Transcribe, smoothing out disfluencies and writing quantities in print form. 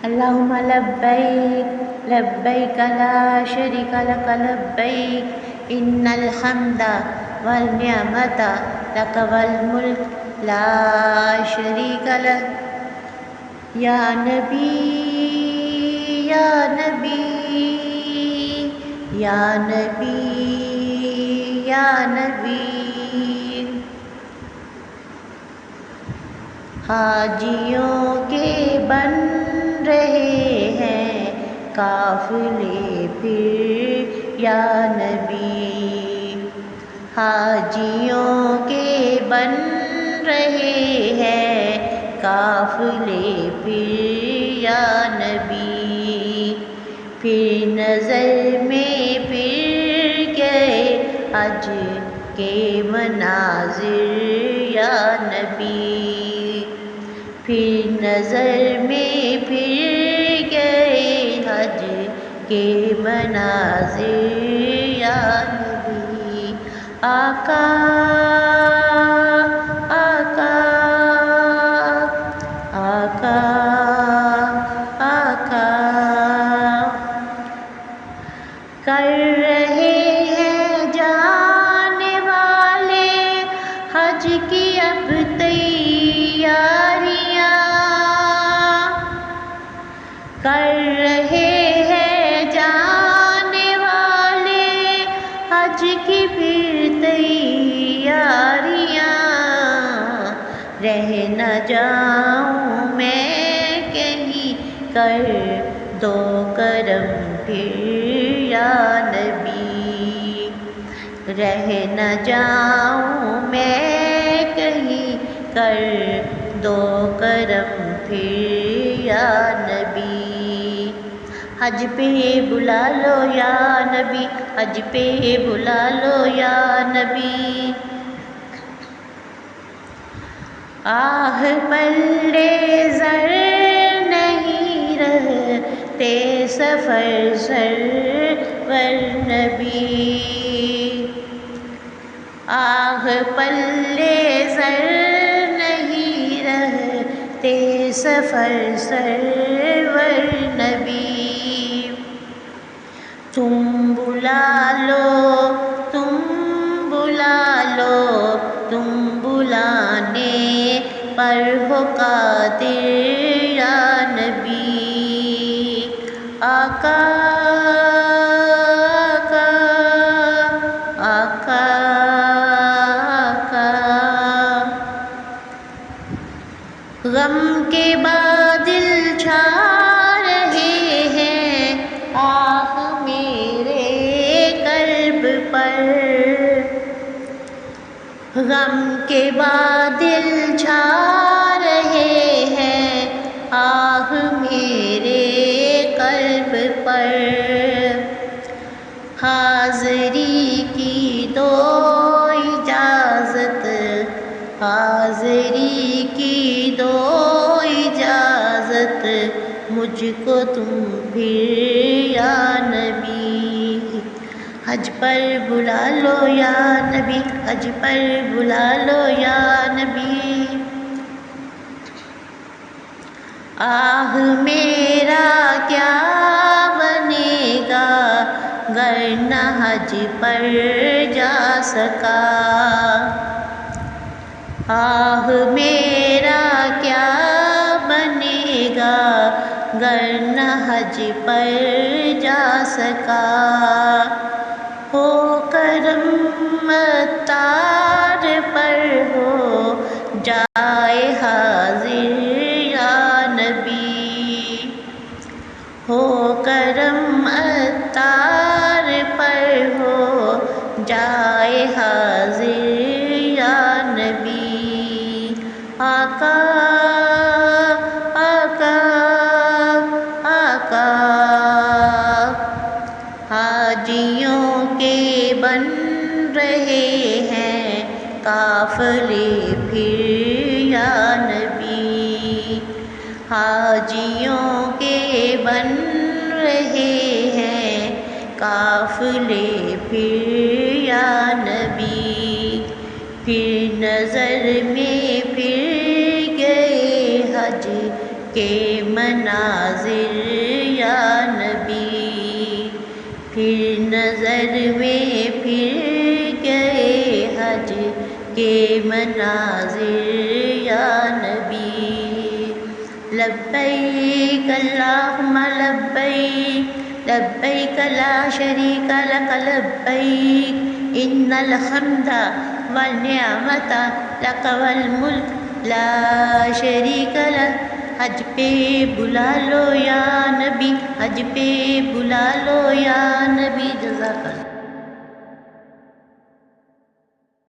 اللہم لبیک لبیک لا شریک لک لبیک ان الحمد والنعمت لک والملک لا شریک لک۔ یا نبی یا نبی یا نبی یا نبی، حاجیوں کے بن رہے ہیں قافلے پھر یا نبی، حاجیوں کے بن رہے ہیں قافلے پھر یا نبی، پھر نظر میں پھر گئے حج کے مناظر یا نبی، پھر نظر میں پھر گئے حج کے مناظر یا نبی۔ آقا آقا آقا آقا، کر رہے ہیں جانے والے حج کی اب تیاریاں، کر رہے ہیں جانے والے حج کی پھر تیاریاں، رہ نہ جاؤں میں کہیں کر دو کرم پھر یا نبی، رہ نہ جاؤں میں کہیں کر دو کرم پھر یا نبی، حج پہ بلا لو یا نبی، حج پہ بلا لو یا نبی، آہ پلے زر نہیں رہتے سفر سرور نبی، آہ پلے زر نہیں رہتے سفر سرور نبی، تم بلا لو تم بلا لو تم بلانے پر ہو قادر یا نبی، آقا آقا آقا آقا، غم کے بادل چھا رہے ہیں آہ میرے قلب پر، غم کے بادل چھا رہے ہیں آہ میرے قلب پر، حاضری کی دو اجازت حاضری کی دو اجازت مجھ کو تم پھر یا نبی، حج پر بلا لو یا نبی، حج پر بلا لو یا نبی، آہ میرا کیا بنے گا گر نہ حج پر جا سکا، آہ میرا کیا بنے گا گر نہ حج پر جا سکا، ہو کرم عطار پر ہو جائے حاضر یا نبی، ہو کرم عطار پر ہو جائے حاضر یا نبی، آقا آقا آقا، حاجیوں کے بن رہے ہیں قافلے پھر یا نبی، حاجیوں کے بن رہے ہیں قافلے پھر یا نبی، پھر نظر میں پھر گئے حج کے مناظر یا نبی، پھر نظر میں پھر گئے حج کے مناظر یا نبی۔ لبیک اللہم لبیک لبیک لا شریک لک لبیک ان الحمد والنعمت لک والملک لا شریک لک۔ حج پہ بلا لو یا نبی، حج پہ بلا لو یا نبی۔ جزاک اللہ۔